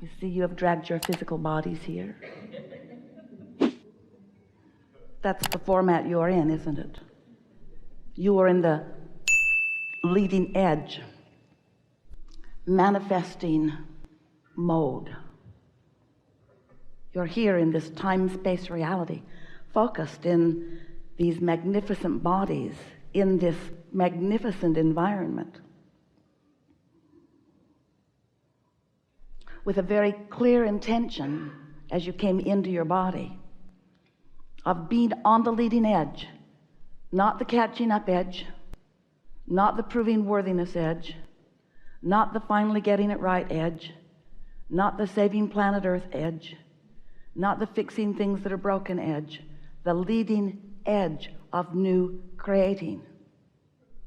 You see, you have dragged your physical bodies here. That's the format you're in, isn't it? You are in the leading edge, manifesting mode. You're here in this time-space reality, focused in these magnificent bodies, in this magnificent environment, with a very clear intention as you came into your body of being on the leading edge, not the catching up edge, not the proving worthiness edge, not the finally getting it right edge, not the saving planet Earth edge, not the fixing things that are broken edge, the leading edge of new creating.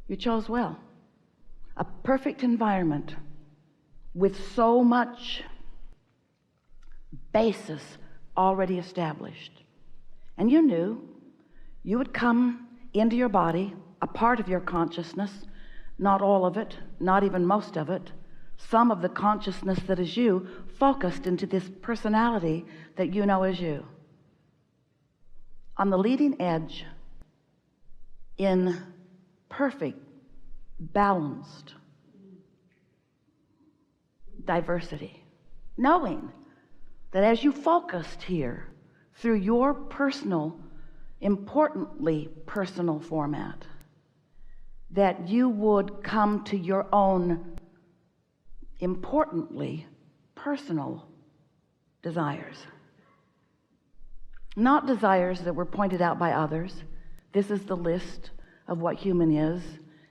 You chose well. A perfect environment with so much basis already established. And you knew you would come into your body, a part of your consciousness, not all of it, not even most of it, some of the consciousness that is you, focused into this personality that you know as you. On the leading edge, in perfect, balanced diversity, knowing that as you focused here through your personal, importantly personal format, that you would come to your own importantly personal desires, not desires that were pointed out by others. This is the list of what human is,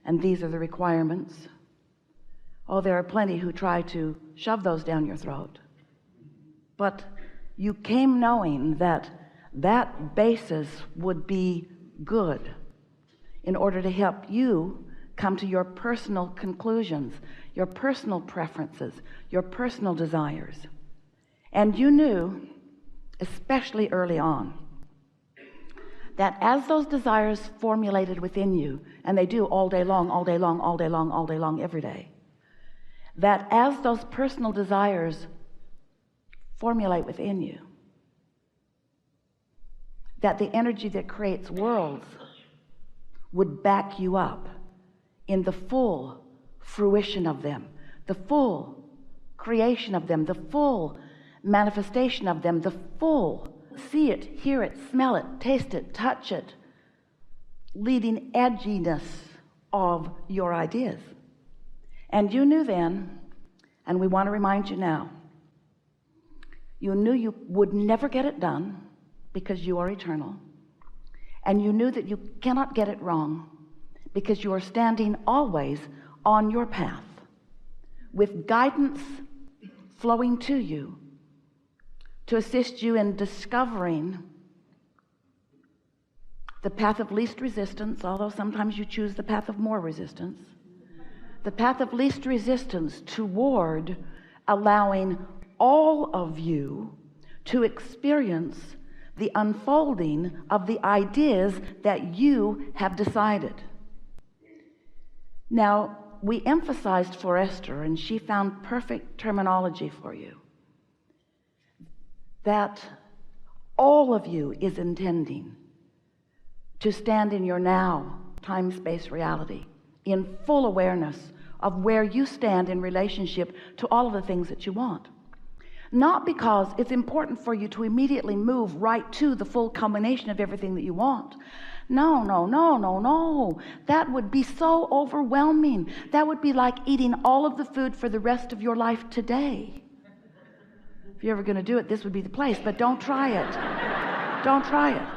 and these are the requirements. Oh, there are plenty who try to shove those down your throat, but you came knowing that that basis would be good in order to help you come to your personal conclusions, your personal preferences, your personal desires. And you knew, especially early on, that as those desires formulated within you, and they do all day long, all day long, all day long, all day long, every day, that as those personal desires formulate within you, that the energy that creates worlds would back you up in the full fruition of them, the full creation of them, the full manifestation of them, the full see it, hear it, smell it, taste it, touch it, leading edginess of your ideas. And you knew then, and we want to remind you now, you knew you would never get it done because you are eternal, and you knew that you cannot get it wrong because you are standing always on your path with guidance flowing to you to assist you in discovering the path of least resistance, although sometimes you choose the path of more resistance, the path of least resistance toward allowing all of you to experience the unfolding of the ideas that you have decided. Now, we emphasized for Esther, and she found perfect terminology for you, that all of you is intending to stand in your now time-space reality in full awareness of where you stand in relationship to all of the things that you want. Not because it's important for you to immediately move right to the full culmination of everything that you want. No, no, no, no, no. That would be so overwhelming. That would be like eating all of the food for the rest of your life today. If you're ever going to do it, this would be the place, but don't try it. Don't try it.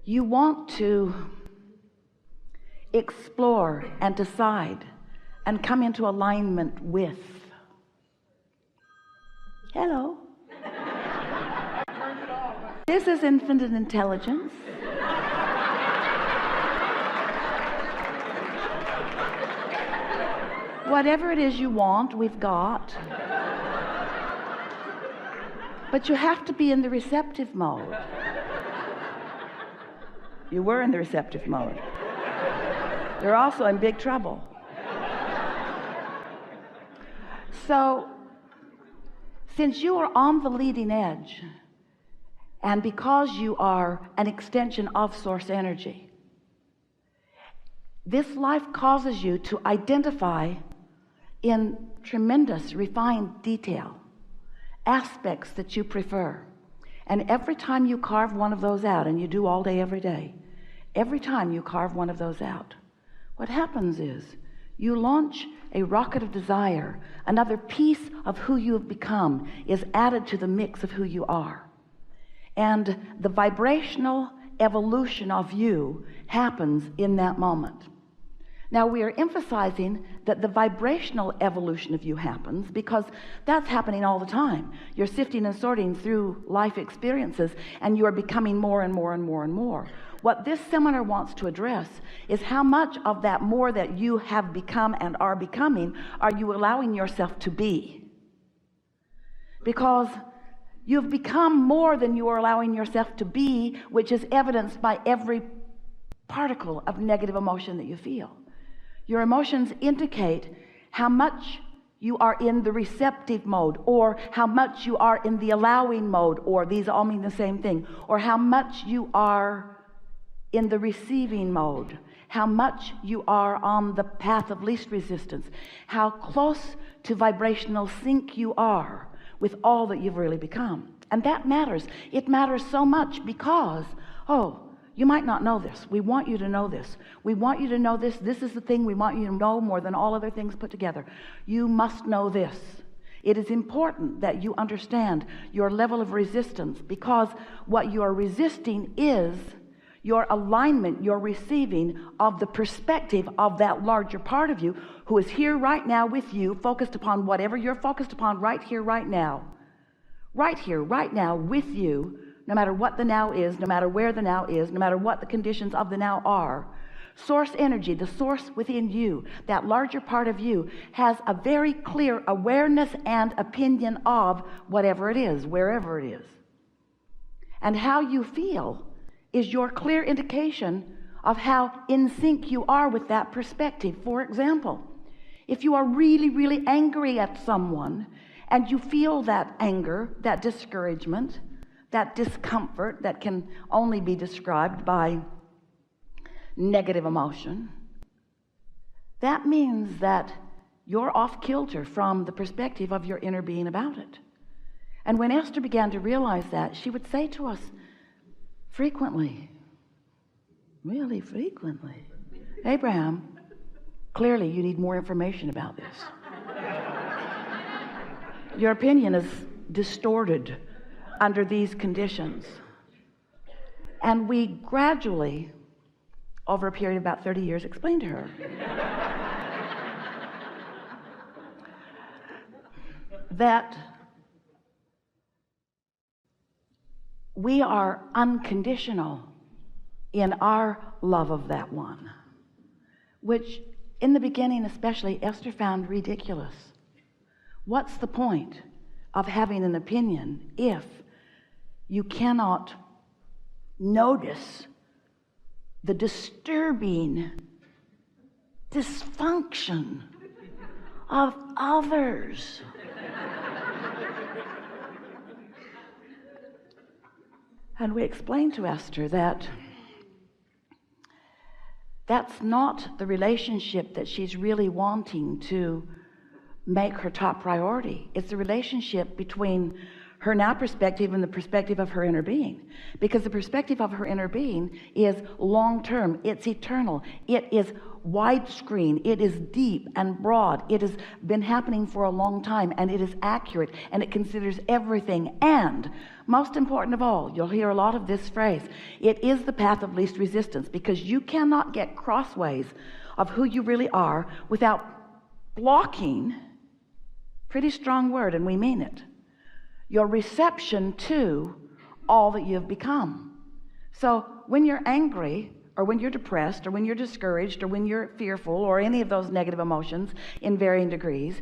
You want to explore and decide and come into alignment with. Hello. This is infinite intelligence. Whatever it is you want, we've got. But you have to be in the receptive mode. You were in the receptive mode. You're also in big trouble. So since you are on the leading edge, and because you are an extension of source energy, this life causes you to identify in tremendous refined detail aspects that you prefer. And every time you carve one of those out, and you do all day every day, every time you carve one of those out, what happens is you launch a rocket of desire. Another piece of who you have become is added to the mix of who you are, and the vibrational evolution of you happens in that moment. Now, we are emphasizing that the vibrational evolution of you happens because that's happening all the time. You're sifting and sorting through life experiences, and you are becoming more and more and more and more. What this seminar wants to address is how much of that more that you have become and are becoming are you allowing yourself to be? Because you've become more than you are allowing yourself to be, which is evidenced by every particle of negative emotion that you feel. Your emotions indicate how much you are in the receptive mode, or how much you are in the allowing mode, or these all mean the same thing, or how much you are in the receiving mode, how much you are on the path of least resistance, how close to vibrational sync you are with all that you've really become. And that matters. It matters so much because, you might not know this. We want you to know this. We want you to know this. This is the thing we want you to know more than all other things put together. You must know this. It is important that you understand your level of resistance, because what you are resisting is your alignment, your receiving of the perspective of that larger part of you who is here right now with you, focused upon whatever you're focused upon right here, right now. Right here, right now with you. No matter what the now is, no matter where the now is, no matter what the conditions of the now are, source energy, the source within you, that larger part of you, has a very clear awareness and opinion of whatever it is, wherever it is. And how you feel is your clear indication of how in sync you are with that perspective. For example, if you are really, really angry at someone, and you feel that anger, that discouragement, that discomfort that can only be described by negative emotion, that means that you're off kilter from the perspective of your inner being about it. And when Esther began to realize that, she would say to us frequently, really frequently, Abraham, clearly you need more information about this. Your opinion is distorted under these conditions. And we gradually, over a period of about 30 years, explained to her that we are unconditional in our love of that one, which in the beginning especially Esther found ridiculous. What's the point of having an opinion if you cannot notice the disturbing dysfunction of others? And we explained to Esther that that's not the relationship that she's really wanting to make her top priority. It's the relationship between her now perspective and the perspective of her inner being, because the perspective of her inner being is long-term, it's eternal, it is widescreen, it is deep and broad, it has been happening for a long time, and it is accurate, and it considers everything. And most important of all, you'll hear a lot of this phrase, it is the path of least resistance, because you cannot get crossways of who you really are without blocking, pretty strong word, and we mean it, your reception to all that you've become. So when you're angry, or when you're depressed, or when you're discouraged, or when you're fearful, or any of those negative emotions in varying degrees,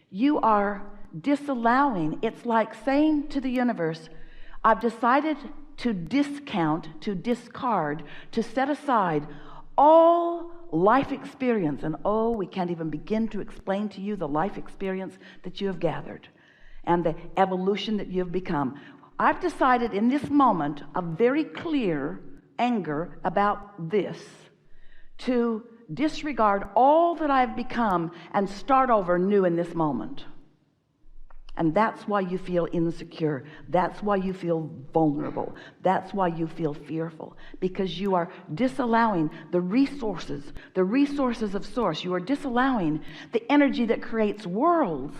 you are disallowing. It's like saying to the universe, I've decided to discount, to discard, to set aside all life experience, and oh, we can't even begin to explain to you the life experience that you have gathered and the evolution that you have become. I've decided in this moment of very clear anger about this to disregard all that I've become and start over new in this moment. And that's why you feel insecure. That's why you feel vulnerable. That's why you feel fearful, because you are disallowing the resources of source. You are disallowing the energy that creates worlds.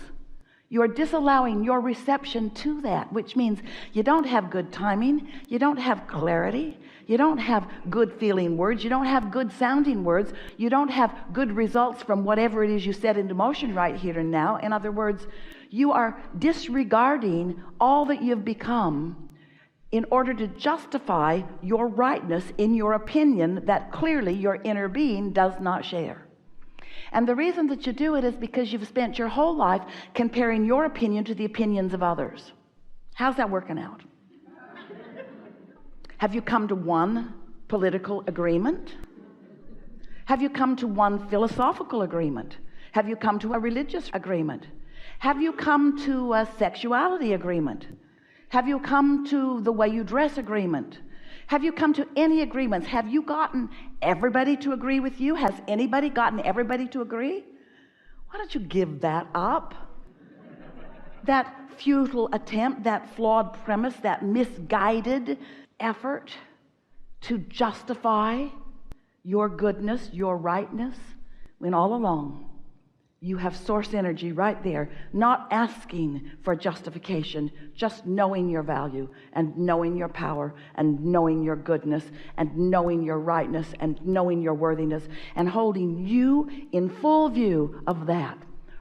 You are disallowing your reception to that, which means you don't have good timing, you don't have clarity, you don't have good feeling words, you don't have good sounding words, you don't have good results from whatever it is you set into motion right here and now. In other words, you are disregarding all that you've become in order to justify your rightness in your opinion that clearly your inner being does not share. And the reason that you do it is because you've spent your whole life comparing your opinion to the opinions of others. How's that working out? Have you come to one political agreement? Have you come to one philosophical agreement? Have you come to a religious agreement? Have you come to a sexuality agreement? Have you come to the way you dress agreement? Have you come to any agreements? Have you gotten everybody to agree with you? Has anybody gotten everybody to agree? Why don't you give that up? That futile attempt, that flawed premise, that misguided effort to justify your goodness, your rightness, when all along you have source energy right there, not asking for justification, just knowing your value and knowing your power and knowing your goodness and knowing your rightness and knowing your worthiness, and holding you in full view of that,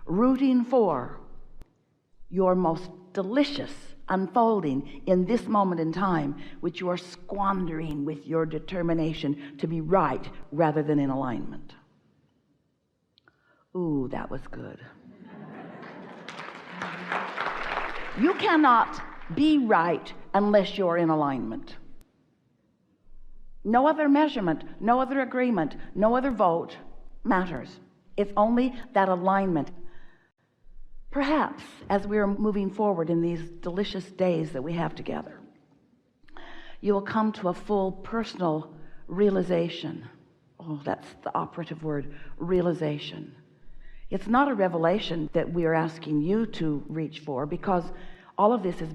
rooting for your most delicious unfolding in this moment in time, which you are squandering with your determination to be right rather than in alignment. Ooh, that was good. You cannot be right unless you're in alignment. No other measurement, no other agreement, no other vote matters. It's only that alignment. Perhaps as we're moving forward in these delicious days that we have together, you will come to a full personal realization. Oh, that's the operative word, realization. It's not a revelation that we are asking you to reach for, because all of this is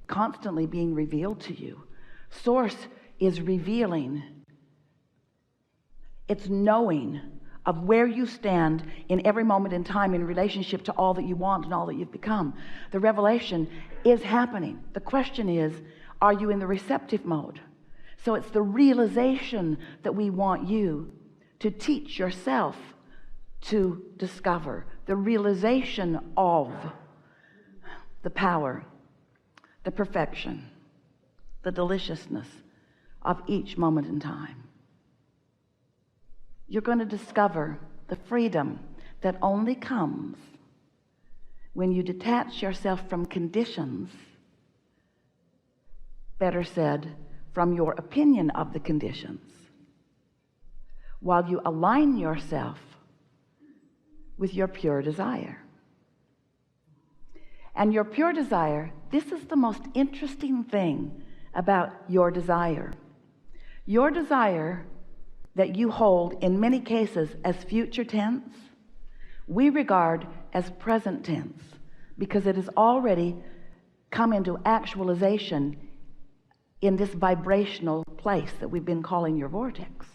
constantly being revealed to you. Source is revealing. It's knowing of where you stand in every moment in time in relationship to all that you want and all that you've become. The revelation is happening. The question is, are you in the receptive mode? So it's the realization that we want you to teach yourself to discover, the realization of the power, the perfection, the deliciousness of each moment in time. You're going to discover the freedom that only comes when you detach yourself from conditions, better said, from your opinion of the conditions, while you align yourself with your pure desire. And your pure desire, this is the most interesting thing about your desire. Your desire that you hold in many cases as future tense, we regard as present tense, because it has already come into actualization in this vibrational place that we've been calling your vortex.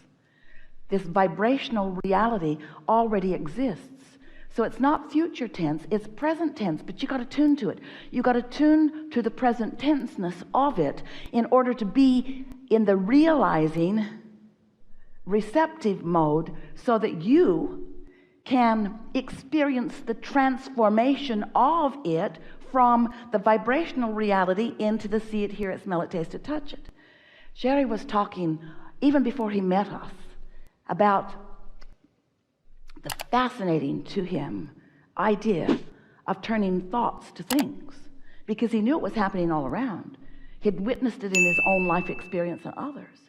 This vibrational reality already exists. So it's not future tense, it's present tense, but you got to tune to it. You got to tune to the present tenseness of it in order to be in the realizing receptive mode, so that you can experience the transformation of it from the vibrational reality into the see it, hear it, smell it, taste it, touch it. Jerry was talking even before he met us about the fascinating to him idea of turning thoughts to things, because he knew it was happening all around. He'd witnessed it in his own life experience and others.